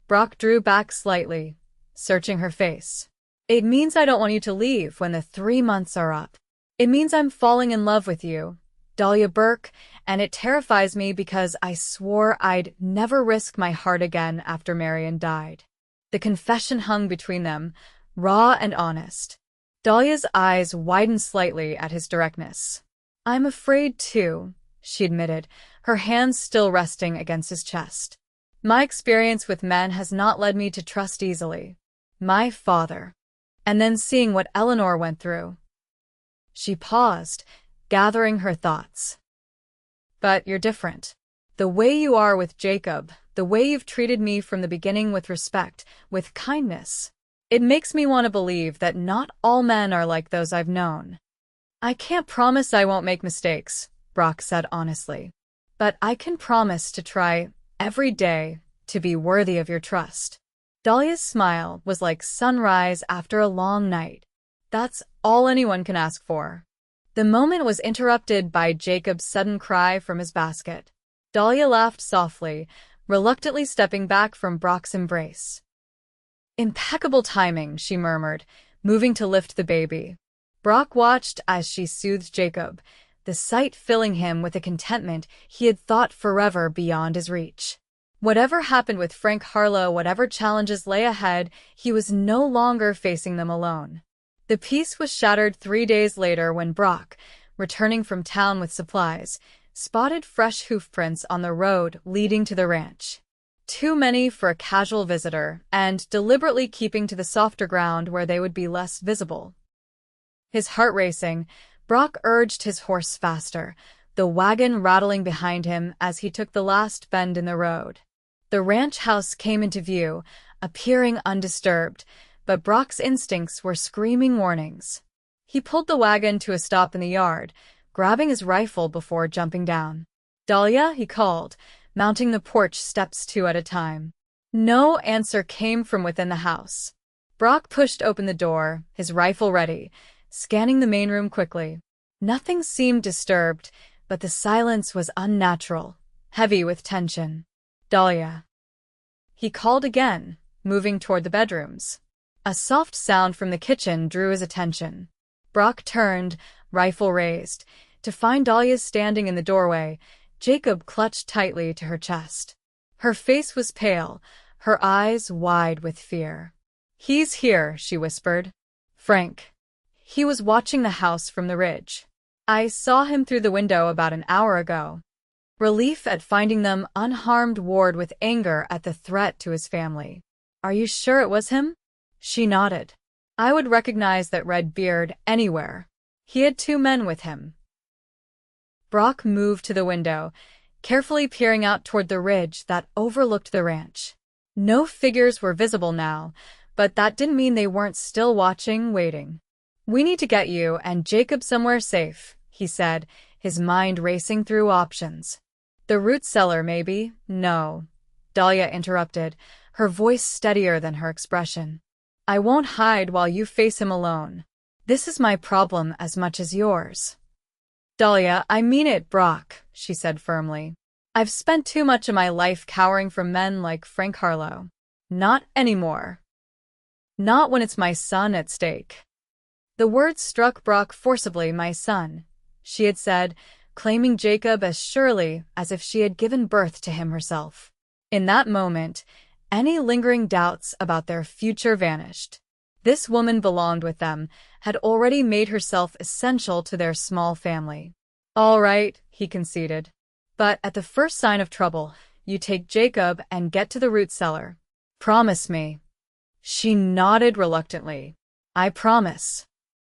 Brock drew back slightly, searching her face. It means I don't want you to leave when the 3 months are up. It means I'm falling in love with you, Dahlia Burke, and it terrifies me because I swore I'd never risk my heart again after Marion died. The confession hung between them, raw and honest. Dahlia's eyes widened slightly at his directness. I'm afraid too, she admitted, her hands still resting against his chest. My experience with men has not led me to trust easily. My father. And then seeing what Eleanor went through. She paused, gathering her thoughts. But you're different. The way you are with Jacob, the way you've treated me from the beginning with respect, with kindness. It makes me want to believe that not all men are like those I've known. I can't promise I won't make mistakes, Brock said honestly. But I can promise to try, every day, to be worthy of your trust. Dahlia's smile was like sunrise after a long night. That's all anyone can ask for. The moment was interrupted by Jacob's sudden cry from his basket. Dahlia laughed softly, reluctantly stepping back from Brock's embrace. "Impeccable timing," she murmured, moving to lift the baby. Brock watched as she soothed Jacob, the sight filling him with a contentment he had thought forever beyond his reach. Whatever happened with Frank Harlow, whatever challenges lay ahead, he was no longer facing them alone. The peace was shattered 3 days later when Brock, returning from town with supplies, spotted fresh hoofprints on the road leading to the ranch. Too many for a casual visitor, and deliberately keeping to the softer ground where they would be less visible. His heart racing, Brock urged his horse faster, the wagon rattling behind him as he took the last bend in the road. The ranch house came into view, appearing undisturbed, but Brock's instincts were screaming warnings. He pulled the wagon to a stop in the yard, grabbing his rifle before jumping down. "Dahlia," he called, mounting the porch steps 2 at a time. No answer came from within the house. Brock pushed open the door, his rifle ready, scanning the main room quickly. Nothing seemed disturbed, but the silence was unnatural, heavy with tension. "Dahlia." He called again, moving toward the bedrooms. A soft sound from the kitchen drew his attention. Brock turned, rifle raised, to find Dahlia standing in the doorway, Jacob clutched tightly to her chest. Her face was pale, her eyes wide with fear. "He's here," she whispered. "Frank." He was watching the house from the ridge. "I saw him through the window about an hour ago." Relief at finding them unharmed warred with anger at the threat to his family. "Are you sure it was him?" She nodded. "I would recognize that red beard anywhere. He had 2 men with him." Brock moved to the window, carefully peering out toward the ridge that overlooked the ranch. No figures were visible now, but that didn't mean they weren't still watching, waiting. "We need to get you and Jacob somewhere safe," he said, his mind racing through options. "The root cellar, maybe?" "No," Dahlia interrupted, her voice steadier than her expression. "I won't hide while you face him alone. This is my problem as much as yours." "Dahlia, I mean it, Brock," she said firmly. "I've spent too much of my life cowering from men like Frank Harlow. Not anymore. Not when it's my son at stake." The words struck Brock forcibly. "My son," she had said, claiming Jacob as surely as if she had given birth to him herself. In that moment, any lingering doubts about their future vanished. This woman belonged with them, had already made herself essential to their small family. "All right," he conceded. "But at the first sign of trouble, you take Jacob and get to the root cellar. Promise me." She nodded reluctantly. "I promise."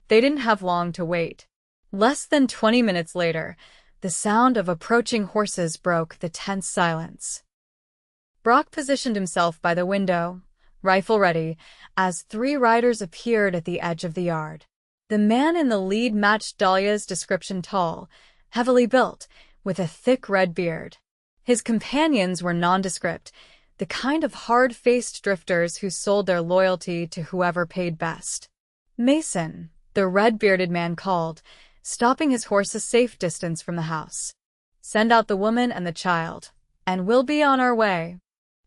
They didn't have long to wait. Less than 20 minutes later, the sound of approaching horses broke the tense silence. Brock positioned himself by the window, rifle ready, as 3 riders appeared at the edge of the yard. The man in the lead matched Dahlia's description: tall, heavily built, with a thick red beard. His companions were nondescript, the kind of hard-faced drifters who sold their loyalty to whoever paid best. "Mason," the red-bearded man called, stopping his horse a safe distance from the house. "Send out the woman and the child, and we'll be on our way."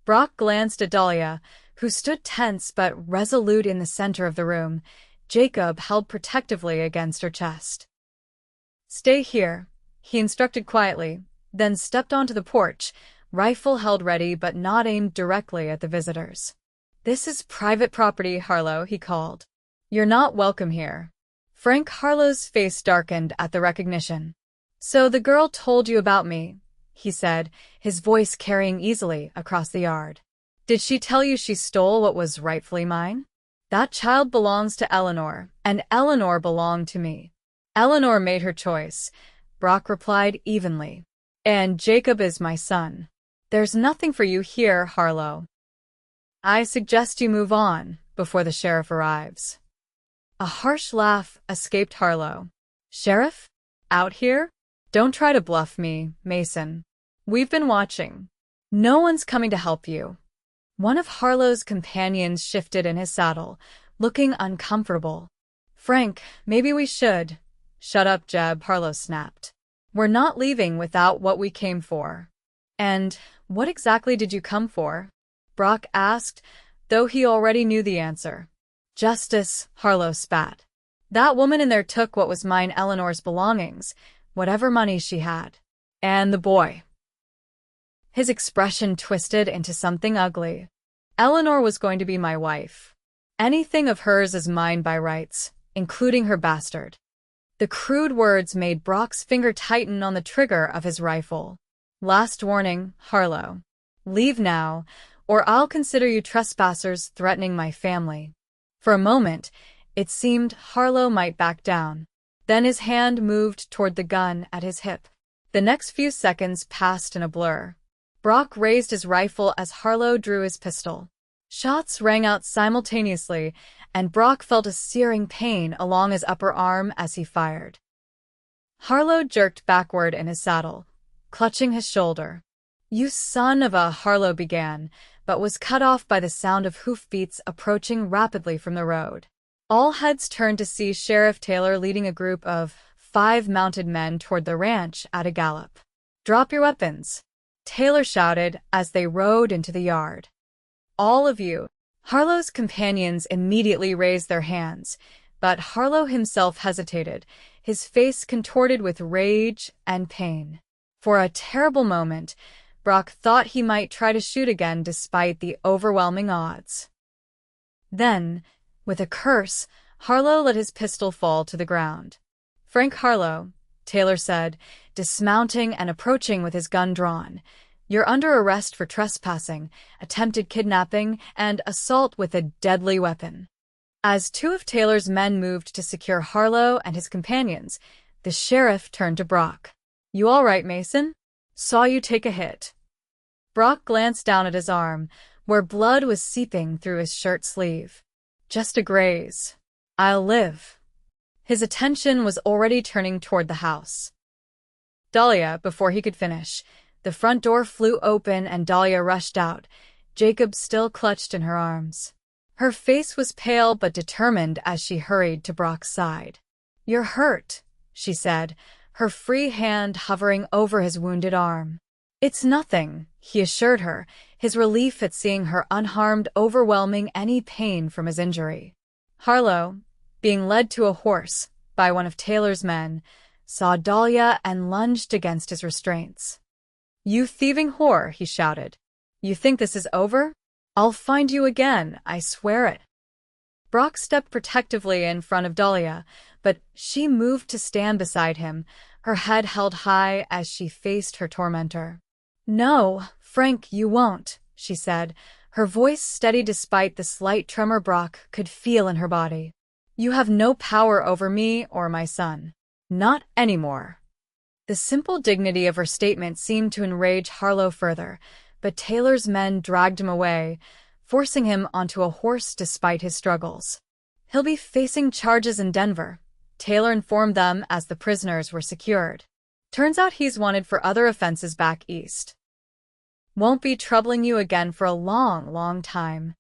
Brock glanced at Dahlia, who stood tense but resolute in the center of the room, Jacob held protectively against her chest. "Stay here," he instructed quietly, then stepped onto the porch, rifle held ready but not aimed directly at the visitors. "This is private property, Harlow," he called. "You're not welcome here." Frank Harlow's face darkened at the recognition. "So the girl told you about me," he said, his voice carrying easily across the yard. "Did she tell you she stole what was rightfully mine?" "That child belongs to Eleanor, and Eleanor belonged to me." "Eleanor made her choice," Brock replied evenly. "And Jacob is my son. There's nothing for you here, Harlow. I suggest you move on before the sheriff arrives." A harsh laugh escaped Harlow. "Sheriff? Out here? Don't try to bluff me, Mason. We've been watching. No one's coming to help you." One of Harlow's companions shifted in his saddle, looking uncomfortable. "Frank, maybe we should." "Shut up, Jeb," Harlow snapped. "We're not leaving without what we came for." And what exactly did you come for? Brock asked, though he already knew the answer. Justice, Harlow spat. That woman in there took what was mine, Eleanor's belongings, whatever money she had. And the boy. His expression twisted into something ugly. Eleanor was going to be my wife. Anything of hers is mine by rights, including her bastard. The crude words made Brock's finger tighten on the trigger of his rifle. Last warning, Harlow. Leave now, or I'll consider you trespassers threatening my family. For a moment, it seemed Harlow might back down. Then his hand moved toward the gun at his hip. The next few seconds passed in a blur. Brock raised his rifle as Harlow drew his pistol. Shots rang out simultaneously, and Brock felt a searing pain along his upper arm as he fired. Harlow jerked backward in his saddle, clutching his shoulder. "You son of a," Harlow began, but was cut off by the sound of hoofbeats approaching rapidly from the road. All heads turned to see Sheriff Taylor leading a group of 5 mounted men toward the ranch at a gallop. "Drop your weapons," Taylor shouted as they rode into the yard. "All of you." Harlow's companions immediately raised their hands, but Harlow himself hesitated, his face contorted with rage and pain. For a terrible moment, Brock thought he might try to shoot again despite the overwhelming odds. Then, with a curse, Harlow let his pistol fall to the ground. "Frank Harlow," Taylor said, dismounting and approaching with his gun drawn. "You're under arrest for trespassing, attempted kidnapping, and assault with a deadly weapon." As 2 of Taylor's men moved to secure Harlow and his companions, the sheriff turned to Brock. "You all right, Mason? Saw you take a hit." Brock glanced down at his arm, where blood was seeping through his shirt sleeve. "Just a graze. I'll live." His attention was already turning toward the house. Dahlia, before he could finish, the front door flew open and Dahlia rushed out, Jacob still clutched in her arms. Her face was pale but determined as she hurried to Brock's side. "You're hurt," she said, her free hand hovering over his wounded arm. "It's nothing," he assured her, his relief at seeing her unharmed overwhelming any pain from his injury. Harlow, being led to a horse by one of Taylor's men, saw Dahlia and lunged against his restraints. "You thieving whore," he shouted. "You think this is over? I'll find you again, I swear it." Brock stepped protectively in front of Dahlia, but she moved to stand beside him, her head held high as she faced her tormentor. "No, Frank, you won't," she said, her voice steady despite the slight tremor Brock could feel in her body. "You have no power over me or my son. Not anymore." The simple dignity of her statement seemed to enrage Harlow further, but Taylor's men dragged him away, forcing him onto a horse despite his struggles. "He'll be facing charges in Denver," Taylor informed them as the prisoners were secured. "Turns out he's wanted for other offenses back east. Won't be troubling you again for a long, long time."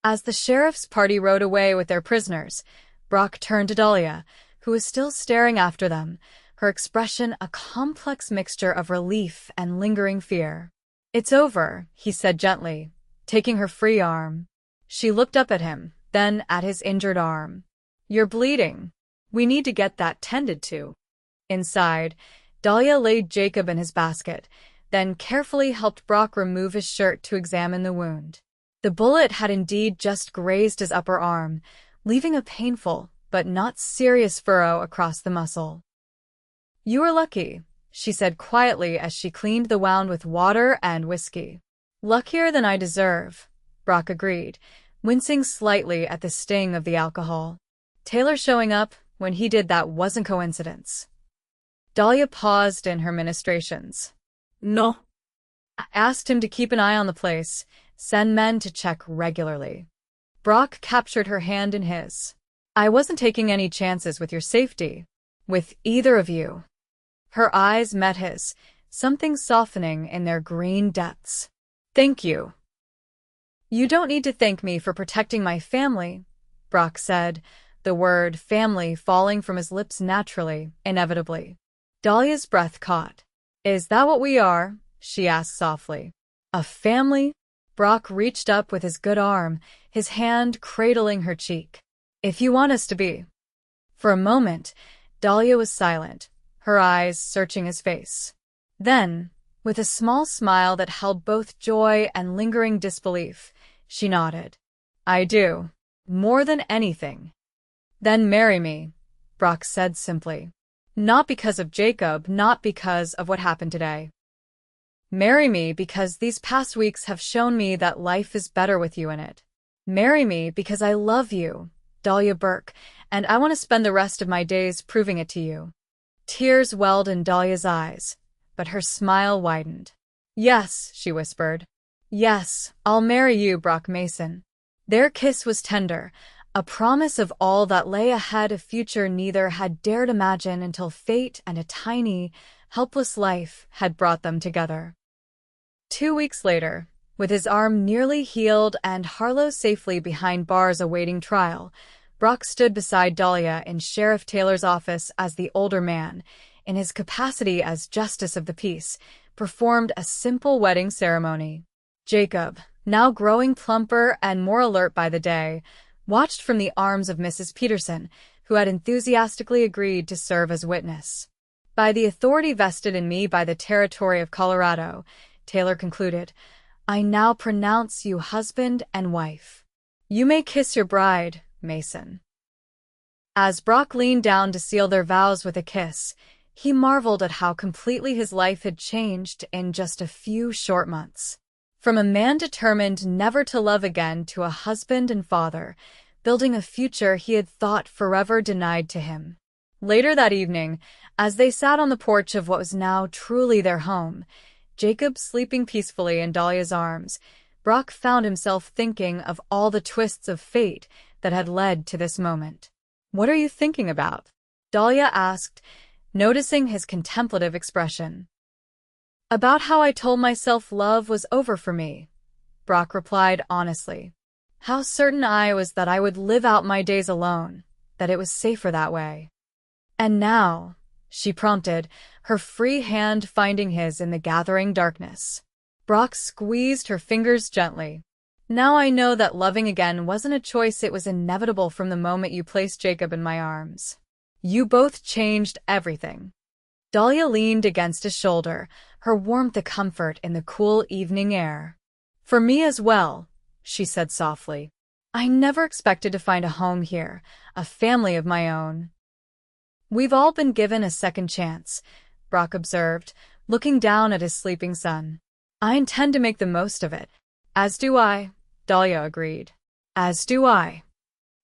As the sheriff's party rode away with their prisoners, Brock turned to Dahlia, who was still staring after them, her expression a complex mixture of relief and lingering fear. "It's over," he said gently, taking her free arm. She looked up at him, then at his injured arm. "You're bleeding. We need to get that tended to." Inside, Dahlia laid Jacob in his basket, then carefully helped Brock remove his shirt to examine the wound. The bullet had indeed just grazed his upper arm, leaving a painful but not serious furrow across the muscle. "You were lucky," she said quietly as she cleaned the wound with water and whiskey. "Luckier than I deserve," Brock agreed, wincing slightly at the sting of the alcohol. "Taylor showing up when he did that wasn't coincidence." Dahlia paused in her ministrations. "No." "I asked him to keep an eye on the place, send men to check regularly." Brock captured her hand in his. "I wasn't taking any chances with your safety. With either of you." Her eyes met his, something softening in their green depths. "Thank you." "You don't need to thank me for protecting my family," Brock said, the word family falling from his lips naturally, inevitably. Dahlia's breath caught. "Is that what we are?" she asked softly. A family? Brock reached up with his good arm, his hand cradling her cheek. If you want us to be. For a moment, Dahlia was silent, her eyes searching his face. Then, with a small smile that held both joy and lingering disbelief, she nodded. I do. More than anything. Then marry me, Brock said simply. Not because of Jacob, not because of what happened today. Marry me because these past weeks have shown me that life is better with you in it. Marry me because I love you, Dahlia Burke, and I want to spend the rest of my days proving it to you. Tears welled in Dahlia's eyes, but her smile widened. Yes, she whispered. Yes, I'll marry you, Brock Mason. Their kiss was tender, a promise of all that lay ahead, a future neither had dared imagine until fate and a tiny, helpless life had brought them together. 2 weeks later, with his arm nearly healed and Harlow safely behind bars awaiting trial, Brock stood beside Dahlia in Sheriff Taylor's office as the older man, in his capacity as Justice of the Peace, performed a simple wedding ceremony. Jacob, now growing plumper and more alert by the day, watched from the arms of Mrs. Peterson, who had enthusiastically agreed to serve as witness. By the authority vested in me by the territory of Colorado, Taylor concluded, I now pronounce you husband and wife. You may kiss your bride, Mason. As Brock leaned down to seal their vows with a kiss, he marveled at how completely his life had changed in just a few short months. From a man determined never to love again to a husband and father, building a future he had thought forever denied to him. Later that evening, as they sat on the porch of what was now truly their home, Jacob sleeping peacefully in Dahlia's arms, Brock found himself thinking of all the twists of fate that had led to this moment. What are you thinking about? Dahlia asked, noticing his contemplative expression. About how I told myself love was over for me, Brock replied honestly. How certain I was that I would live out my days alone, that it was safer that way. And now, she prompted, her free hand finding his in the gathering darkness. Brock squeezed her fingers gently. Now I know that loving again wasn't a choice, it was inevitable from the moment you placed Jacob in my arms. You both changed everything. Dahlia leaned against his shoulder, her warmth a comfort in the cool evening air. For me as well, she said softly. I never expected to find a home here, a family of my own. We've all been given a second chance, Brock observed, looking down at his sleeping son. I intend to make the most of it. As do I, Dahlia agreed. As do I.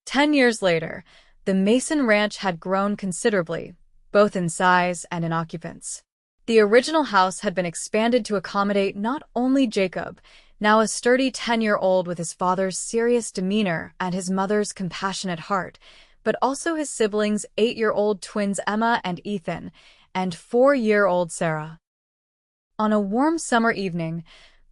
10 years later, the Mason Ranch had grown considerably, both in size and in occupants. The original house had been expanded to accommodate not only Jacob, now a sturdy 10-year-old with his father's serious demeanor and his mother's compassionate heart, but also his siblings' 8-year-old twins Emma and Ethan, and 4-year-old Sarah. On a warm summer evening,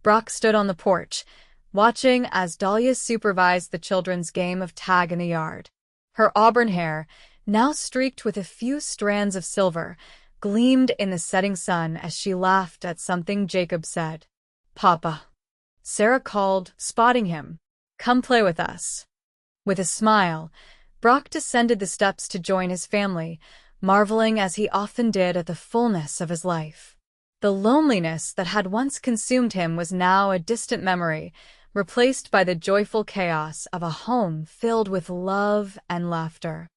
Brock stood on the porch, watching as Dahlia supervised the children's game of tag in the yard. Her auburn hair, now streaked with a few strands of silver, gleamed in the setting sun as she laughed at something Jacob said. Papa, Sarah called, spotting him. Come play with us. With a smile, Brock descended the steps to join his family, marveling as he often did at the fullness of his life. The loneliness that had once consumed him was now a distant memory, replaced by the joyful chaos of a home filled with love and laughter.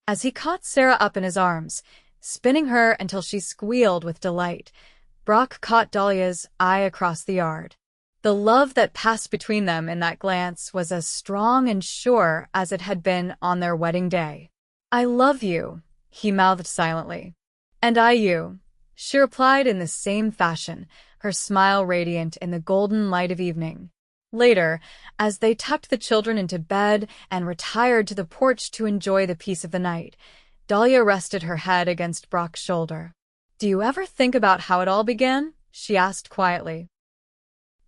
As he caught Sarah up in his arms, spinning her until she squealed with delight, Brock caught Dahlia's eye across the yard. The love that passed between them in that glance was as strong and sure as it had been on their wedding day. I love you, he mouthed silently. And I you, she replied in the same fashion, her smile radiant in the golden light of evening. Later, as they tucked the children into bed and retired to the porch to enjoy the peace of the night, Dahlia rested her head against Brock's shoulder. Do you ever think about how it all began? She asked quietly.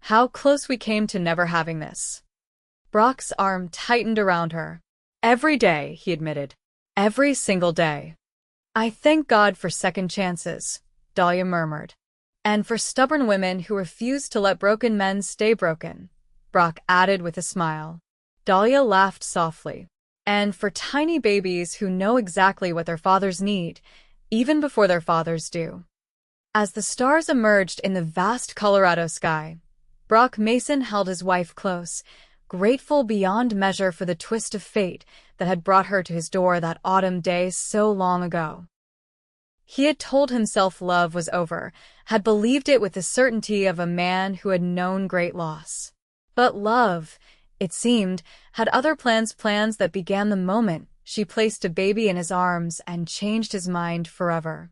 How close we came to never having this. Brock's arm tightened around her. Every day, he admitted. Every single day. I thank God for second chances, Dahlia murmured. And for stubborn women who refuse to let broken men stay broken, Brock added with a smile. Dahlia laughed softly. And for tiny babies who know exactly what their fathers need, even before their fathers do. As the stars emerged in the vast Colorado sky, Brock Mason held his wife close, grateful beyond measure for the twist of fate that had brought her to his door that autumn day so long ago. He had told himself love was over, had believed it with the certainty of a man who had known great loss. But love, it seemed, had other plans that began the moment she placed a baby in his arms and changed his mind forever.